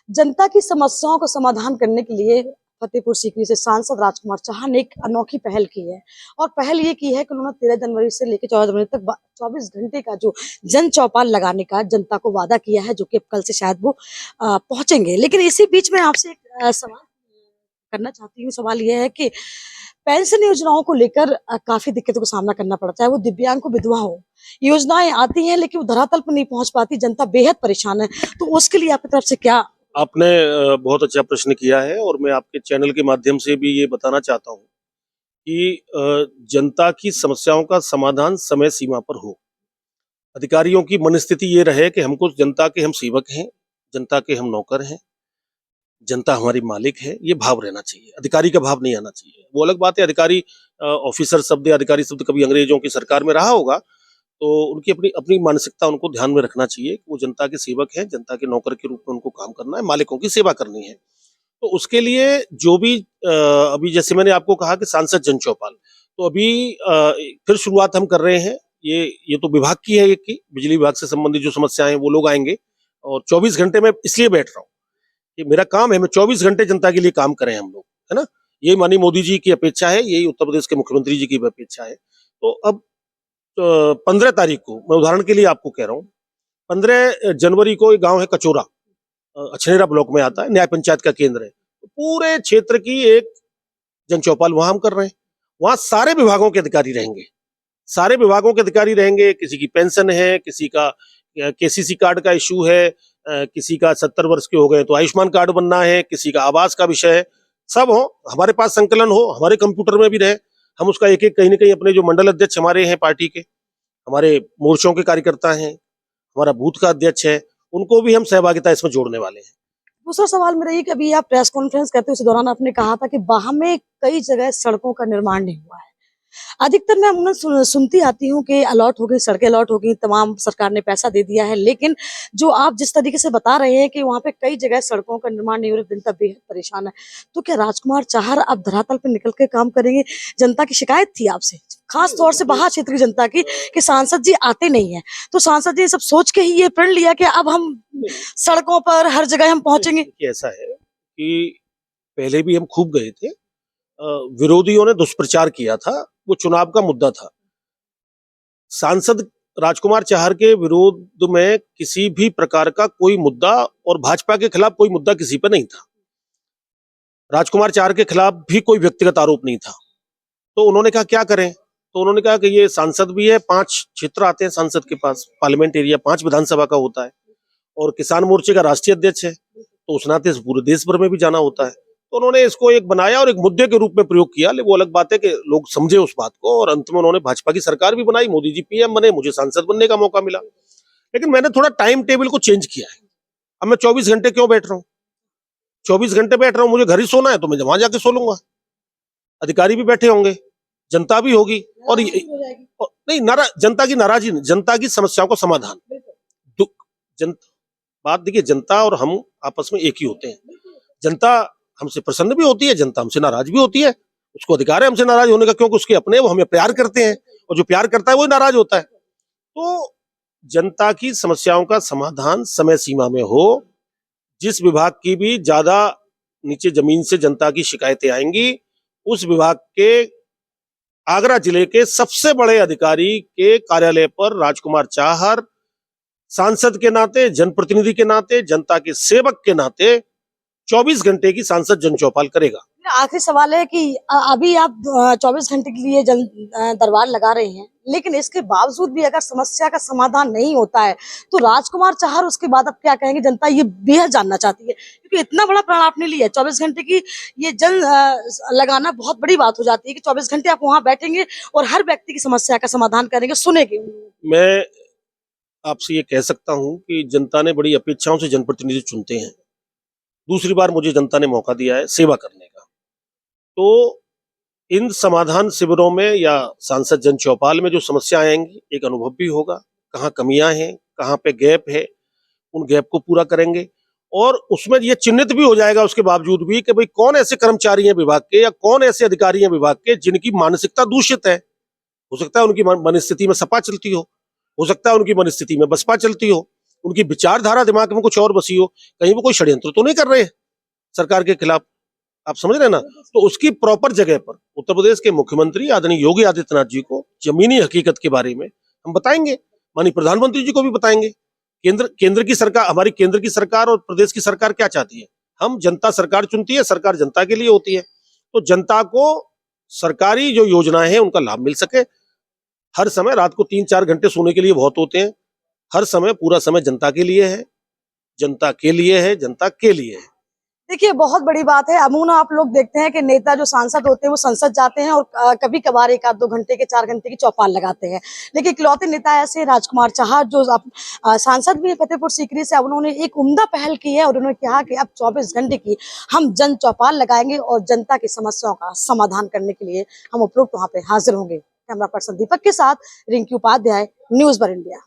जनता की समस्याओं का समाधान करने के लिए फतेहपुर सीकरी से सांसद राजकुमार चाह ने एक अनोखी पहल की है। और पहल ये की है कि उन्होंने 13 जनवरी से लेकर 14 जनवरी तक 24 घंटे का जो जन चौपाल लगाने का जनता को वादा किया है, जो कि अब कल से शायद वो पहुंचेंगे। लेकिन इसी बीच में आपसे एक सवाल करना चाहती हूँ। सवाल यह है कि पेंशन योजनाओं को लेकर काफी दिक्कतों का सामना करना पड़ता है। वो दिव्यांग को, विधवा हो, योजनाएं आती हैं लेकिन वो धरातल पर नहीं पहुंच पाती, जनता बेहद परेशान है। तो उसके लिए आपकी तरफ से क्या? आपने बहुत अच्छा प्रश्न किया है और मैं आपके चैनल के माध्यम से भी ये बताना चाहता हूँ कि जनता की समस्याओं का समाधान समय सीमा पर हो। अधिकारियों की मनस्थिति ये रहे कि हमको जनता के हम सेवक हैं, जनता के हम नौकर हैं, जनता हमारी मालिक है, ये भाव रहना चाहिए। अधिकारी का भाव नहीं आना चाहिए। वो अलग बात है, अधिकारी ऑफिसर शब्द या अधिकारी शब्द कभी अंग्रेजों की सरकार में रहा होगा, तो उनकी अपनी अपनी मानसिकता उनको ध्यान में रखना चाहिए कि वो जनता के सेवक हैं, जनता के नौकर के रूप में उनको काम करना है, मालिकों की सेवा करनी है। तो उसके लिए जो भी अभी जैसे मैंने आपको कहा कि सांसद जन चौपाल, तो अभी फिर शुरुआत हम कर रहे हैं। ये तो विभाग की है, एक की बिजली विभाग से संबंधित जो समस्याएं हैं वो लोग आएंगे, और 24 घंटे में इसलिए बैठ रहा हूँ कि मेरा काम है, मैं 24 घंटे जनता के लिए काम करें हम लोग, है ना। यही माननीय मोदी जी की अपेक्षा है, यही उत्तर प्रदेश के मुख्यमंत्री जी की भी अपेक्षा है। तो अब 15 तारीख को, मैं उदाहरण के लिए आपको कह रहा हूँ, 15 जनवरी को एक गांव है कचोरा, अछनेरा ब्लॉक में आता है, न्याय पंचायत का केंद्र है। तो पूरे क्षेत्र की एक जन चौपाल वहां हम कर रहे हैं। वहां सारे विभागों के अधिकारी रहेंगे, सारे विभागों के अधिकारी रहेंगे। किसी की पेंशन है, किसी का केसीसी कार्ड का इशू है, किसी का 70 वर्ष के हो गए तो आयुष्मान कार्ड बनना है, किसी का आवास का विषय है, सब हो हमारे पास, संकलन हो हमारे कंप्यूटर में भी रहे। हम उसका एक एक कहीं ना कहीं अपने जो मंडल अध्यक्ष हमारे हैं पार्टी के, हमारे मोर्चों के कार्यकर्ता हैं, हमारा बूथ का अध्यक्ष है, उनको भी हम सहभागिता इसमें जोड़ने वाले हैं। दूसरा सवाल मेरा ये कि अभी आप प्रेस कॉन्फ्रेंस करते उस दौरान आपने कहा था कि बाह में कई जगह सड़कों का निर्माण नहीं हुआ है। अधिकतर मैं अमूमन सुनती आती हूँ कि अलॉट हो गई सड़कें, अलॉट हो गई, तमाम सरकार ने पैसा दे दिया है, लेकिन जो आप जिस तरीके से बता रहे हैं कि वहाँ पे कई जगह सड़कों का निर्माण नहीं हो रहा, जनता बेहद परेशान है। तो क्या राजकुमार चाहर अब धरातल पर निकल के काम करेंगे? जनता की शिकायत थी आपसे, खास तौर से बाहर क्षेत्र की जनता की, कि सांसद जी आते नहीं है। तो सांसद जी सब सोच के ही ये प्रण लिया कि अब हम सड़कों पर हर जगह हम पहुंचेंगे? ऐसा है कि पहले भी हम खूब गए थे, विरोधियों ने दुष्प्रचार किया था, वो चुनाव का मुद्दा था। सांसद राजकुमार चाहर के विरोध में किसी भी प्रकार का कोई मुद्दा, और भाजपा के खिलाफ कोई मुद्दा किसी पर नहीं था। राजकुमार चाहर के खिलाफ भी कोई व्यक्तिगत आरोप नहीं था। तो उन्होंने कहा क्या करें, तो उन्होंने कहा कि ये सांसद भी है, 5 क्षेत्र आते हैं सांसद के पास, पार्लियामेंट एरिया 5 विधानसभा का होता है, और किसान मोर्चे का राष्ट्रीय अध्यक्ष है, तो उस नाते पूरे देश भर में भी जाना होता है। तो उन्होंने इसको एक बनाया और एक मुद्दे के रूप में प्रयोग किया। लेकिन वो अलग बात है कि लोग समझे उस बात को, और अंत में उन्होंने भाजपा की सरकार भी बनाई, मोदी जी पीएम बने, मुझे सांसद बनने का मौका मिला। लेकिन मैंने थोड़ा टाइम टेबल को चेंज किया है। अब मैं 24 घंटे क्यों बैठ रहा हूँ? 24 घंटे बैठ रहा हूँ, मुझे घर ही सोना है तो मैं वहां जाके सो लूंगा। अधिकारी भी बैठे होंगे, जनता भी होगी, और नहीं, जनता की नाराजगी, जनता की समस्याओं का समाधान, दुख जन बात देखिए, जनता और हम आपस में एक ही होते हैं। जनता हमसे प्रसन्न भी होती है, जनता हमसे नाराज भी होती है। उसको अधिकार है हमसे नाराज होने का, क्योंकि उसके अपने वो हमें प्यार करते हैं, और जो प्यार करता है वो नाराज होता है। तो जनता की समस्याओं का समाधान समय सीमा में हो। जिस विभाग की भी ज्यादा नीचे जमीन से जनता की शिकायतें आएंगी, उस विभाग के आगरा जिले के सबसे बड़े अधिकारी के कार्यालय पर राजकुमार चाहर सांसद के नाते, जनप्रतिनिधि के नाते, जनता के सेवक के नाते 24 घंटे की सांसद जन चौपाल करेगा। आखिरी सवाल है कि अभी आप 24 घंटे के लिए जन दरबार लगा रहे हैं, लेकिन इसके बावजूद भी अगर समस्या का समाधान नहीं होता है तो राजकुमार चाहर उसके बाद अब क्या कहेंगे? जनता ये बेहद जानना चाहती है, क्योंकि इतना बड़ा प्रण आपने लिया है। 24 घंटे की ये जन लगाना बहुत बड़ी बात हो जाती है कि 24 घंटे आप वहां बैठेंगे और हर व्यक्ति की समस्या का समाधान करेंगे, सुनेंगे। मैं आपसे ये कह सकता हूं कि जनता ने बड़ी अपेक्षाओं से जनप्रतिनिधि चुनते हैं। दूसरी बार मुझे जनता ने मौका दिया है सेवा करने का। तो इन समाधान शिविरों में या सांसद जन चौपाल में जो समस्याएं आएंगी, एक अनुभव भी होगा, कहाँ कमियां हैं, कहाँ पे गैप है, उन गैप को पूरा करेंगे। और उसमें ये चिन्हित भी हो जाएगा उसके बावजूद भी कि भाई कौन ऐसे कर्मचारी हैं विभाग के, या कौन ऐसे अधिकारी हैं विभाग के जिनकी मानसिकता दूषित है। हो सकता है उनकी मनस्थिति में सपा चलती हो सकता है उनकी मनस्थिति में बसपा चलती हो, उनकी विचारधारा दिमाग में कुछ और बसी हो, कहीं वो कोई षड्यंत्र तो नहीं कर रहे हैं सरकार के खिलाफ, आप समझ रहे हैं ना। तो उसकी प्रॉपर जगह पर उत्तर प्रदेश के मुख्यमंत्री आदरणीय योगी आदित्यनाथ जी को जमीनी हकीकत के बारे में हम बताएंगे, माननीय प्रधानमंत्री जी को भी बताएंगे। केंद्र की सरकार, हमारी केंद्र की सरकार और प्रदेश की सरकार क्या चाहती है। हम जनता सरकार चुनती है, सरकार जनता के लिए होती है, तो जनता को सरकारी जो योजनाएं हैं उनका लाभ मिल सके। हर समय रात को 3-4 घंटे सोने के लिए बहुत होते हैं, हर समय पूरा समय जनता के लिए है, जनता के लिए है, जनता के लिए है। देखिए, बहुत बड़ी बात है। अमूमन आप लोग देखते हैं कि नेता जो सांसद होते हैं वो संसद जाते हैं और कभी कभार 1-2 घंटे के 4 घंटे की चौपाल लगाते हैं। लेकिन इकलौते नेता ऐसे हैं, राजकुमार चाहर, जो सांसद भी है फतेहपुर सीकरी से। अब उन्होंने एक उम्दा पहल की है और उन्होंने कहा कि अब 24 घंटे की हम जन चौपाल लगाएंगे और जनता की समस्याओं का समाधान करने के लिए हम उपरोक्त वहां पे हाजिर होंगे। कैमरा पर्सन दीपक के साथ रिंकी उपाध्याय, न्यूज़ 1 इंडिया।